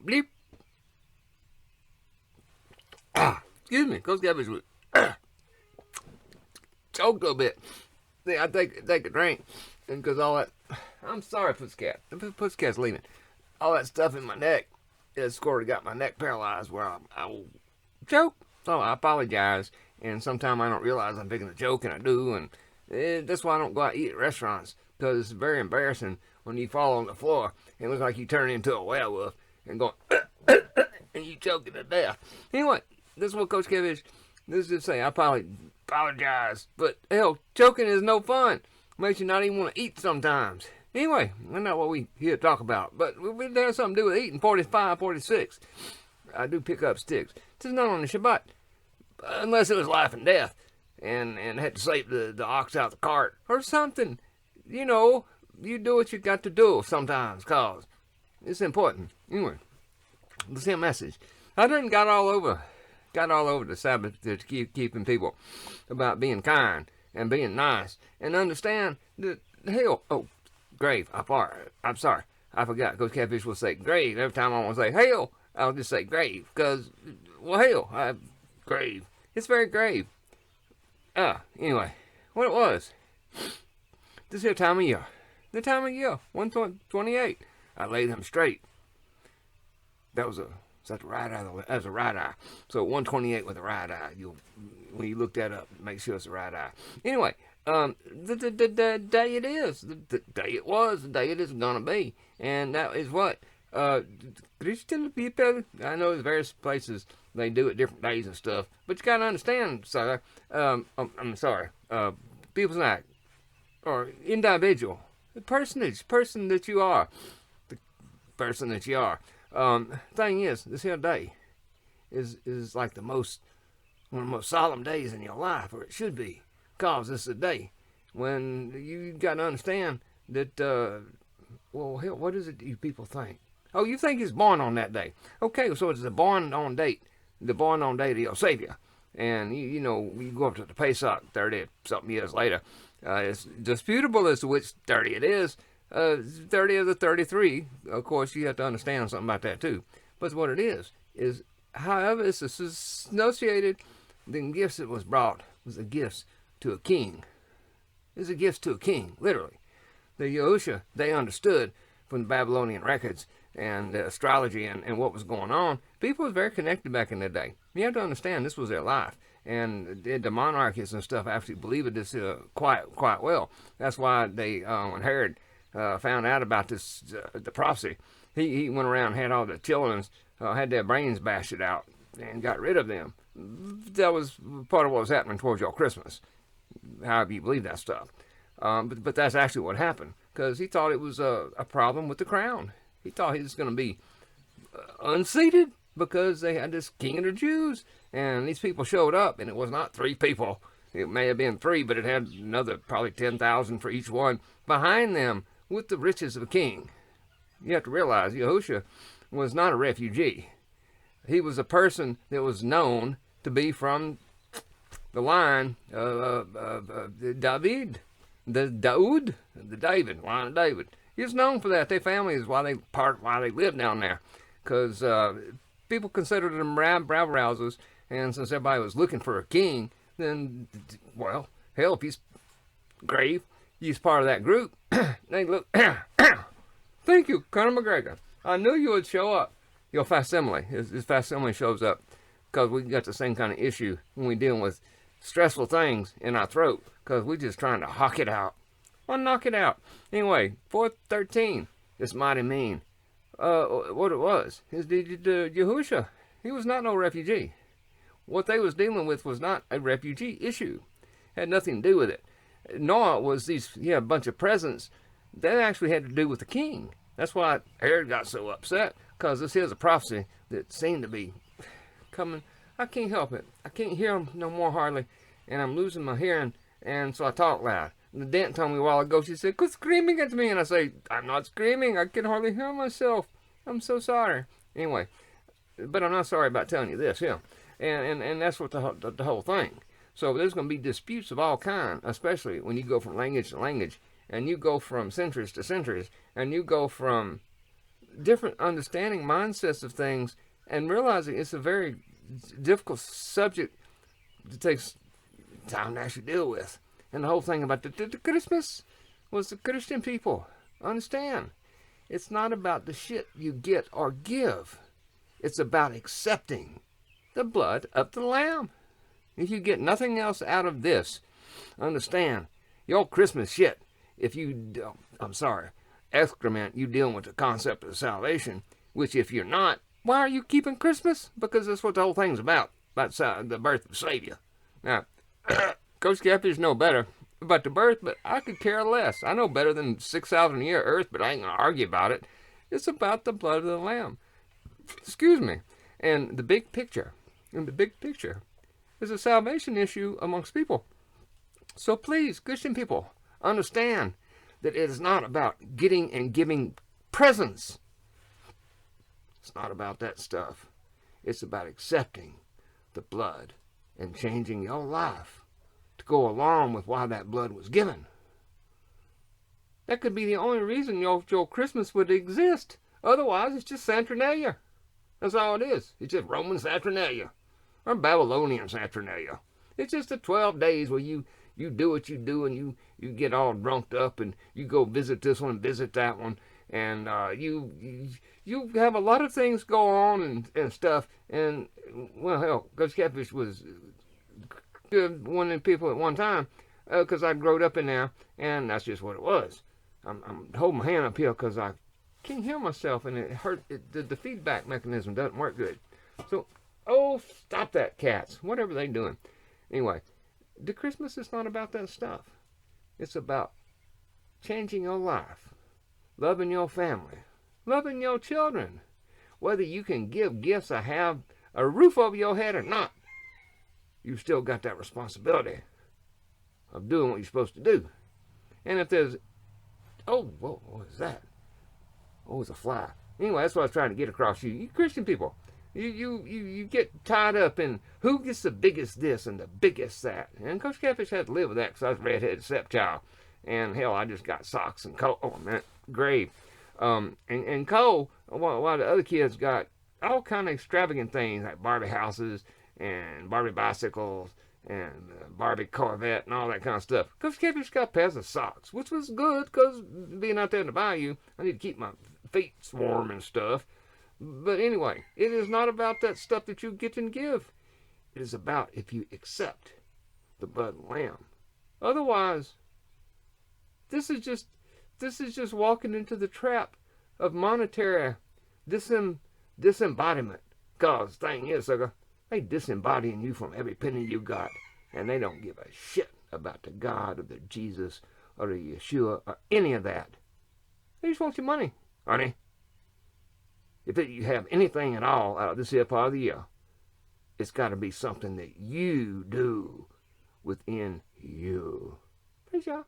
bleep. Excuse me, Coach Cabbage was choked a little bit. I take a drink, and because all that, I'm sorry, Pussycat. Pussycat's leaving. All that stuff in my neck, it sort of got my neck paralyzed where I will choke. So I apologize, and sometimes I don't realize I'm making a joke, and I do, and that's why I don't go out and eat at restaurants, because it's very embarrassing when you fall on the floor and it looks like you turn into a werewolf and go and you choking to death. Anyway, this is what Coach Kev is. This is just saying, I apologize, but hell, choking is no fun. Makes you not even want to eat sometimes. Anyway, that's not what we here to talk about, but it has something to do with eating. 45, 46. I do pick up sticks. This is not on the Shabbat, unless it was life and death, and had to save the ox out the cart or something. You know, you do what you got to do sometimes, cause it's important. Anyway, the same message. I done got all over the Sabbath to keeping people about being kind and being nice and understand that hell. Oh, grave. I'm sorry. I forgot. Coach Catfish will say grave every time I want to say hell. I'll just say grave because, well, hell, grave. It's very grave. Anyway, what it was. This here time of year. The time of year, 128. I laid them straight. Is that the right eye? That's the right eye. So 128 with the right eye. When you look that up, make sure it's the right eye. Anyway, the day it is, the day it was, the day it is gonna be, and that is what Christian people. I know there's various places they do it different days and stuff, but you gotta understand, sir. I'm sorry. People's night or individual, the person that you are, the person that you are. Thing is, this here day is like one of the most solemn days in your life, or it should be, cause this is a day when you got to understand that. Well, hell, what is it you people think? Oh, you think he's born on that day? Okay, so it's the born on date of your Savior, and you know you go up to the Pesach 30-something years later. It's disputable as to which 30 it is. 30 of the 33, of course, you have to understand something about that too. But what it is however it's associated, the gifts that was brought was a gift to a king. It's a gift to a king, literally. The Yahusha, they understood from the Babylonian records and astrology and what was going on. People was very connected back in the day. You have to understand this was their life. And the monarchists and stuff actually believed this quite well. That's why they, when Herod found out about this, the prophecy, he went around and had all the children, had their brains bashed out and got rid of them. That was part of what was happening towards your Christmas, however you believe that stuff. But that's actually what happened, because he thought it was a problem with the crown. He thought he was going to be unseated because they had this king of the Jews, and these people showed up, and it was not 3 people. It may have been 3, but it had another probably 10,000 for each one behind them with the riches of a king. You have to realize Yahushua was not a refugee. He was a person that was known to be from the line of David, the line of David. He was known for that. Their families, why they lived down there, because people considered them rabble-rousers, and since everybody was looking for a king, then, well, hell, if he's grave, he's part of that group. They look. Thank you, Colonel McGregor. I knew you would show up. Your facsimile, his facsimile shows up because we got the same kind of issue when we dealing with stressful things in our throat, because we're just trying to hawk it out. Well, knock it out. Anyway, 413. It's mighty mean. What it was is the Yahusha. He was not no refugee. What they was dealing with was not a refugee issue. Had nothing to do with it. Nor was a bunch of presents that actually had to do with the king. That's why Herod got so upset, because this is a prophecy that seemed to be coming. I can't help it. I can't hear him no more hardly, and I'm losing my hearing, and so I talk loud. And the dent told me a while ago, she said, quit screaming at me, and I say, I'm not screaming. I can hardly hear myself. I'm so sorry. Anyway, but I'm not sorry about telling you this, yeah. And that's what the whole thing. So there's going to be disputes of all kind, especially when you go from language to language, and you go from centuries to centuries, and you go from different understanding mindsets of things and realizing it's a very difficult subject that takes time to actually deal with. And the whole thing about the Christmas was the Christian people. Understand, it's not about the shit you get or give. It's about accepting the blood of the Lamb. If you get nothing else out of this, understand, your Christmas shit, if you, I'm sorry, excrement, you dealing with the concept of salvation, which if you're not, why are you keeping Christmas? Because that's what the whole thing's about the birth of Savior. Now, Coach Catfish know better about the birth, but I could care less. I know better than 6,000 a year Earth, but I ain't going to argue about it. It's about the blood of the Lamb. Excuse me. And the big picture, is a salvation issue amongst people. So please, Christian people, understand that it is not about getting and giving presents. It's not about that stuff. It's about accepting the blood and changing your life to go along with why that blood was given. That could be the only reason your Christmas would exist. Otherwise, it's just Saturnalia. That's all it is. It's just Roman Saturnalia or Babylonian Saturnalia. It's just the 12 days where you do what you do and you get all drunked up and you go visit this one, visit that one, and you have a lot of things go on and stuff. And well, hell, Coach Catfish was one of the people at one time because I growed up in there, and that's just what it was. I'm holding my hand up here because I can't hear myself, and it hurt. The feedback mechanism doesn't work good. So, oh, stop that, cats! Whatever they doing. Anyway, the Christmas is not about that stuff. It's about changing your life, loving your family, loving your children. Whether you can give gifts or have a roof over your head or not, you still got that responsibility of doing what you're supposed to do. And if there's, oh, whoa, what is that? Oh, it's a fly. Anyway, that's what I was trying to get across to you. You Christian people, you get tied up in who gets the biggest this and the biggest that. And Coach Catfish had to live with that because I was a redheaded stepchild. And hell, I just got socks and coat. Oh, man, grave. And Cole, while the other kids got all kind of extravagant things like Barbie houses and Barbie bicycles and Barbie Corvette and all that kind of stuff. Coach Catfish got pairs of socks, which was good because being out there in the bayou, I need to keep my feet warm and stuff. But anyway, it is not about that stuff that you get and give. It is about if you accept the blood of the Lamb. Otherwise, this is just walking into the trap of monetary disembodiment. Because the thing is, sucker, they disembodying you from every penny you got. And they don't give a shit about the God or the Jesus or the Yeshua or any of that. They just want your money, honey. If you have anything at all out of this here part of the year, it's got to be something that you do within you. Peace, y'all.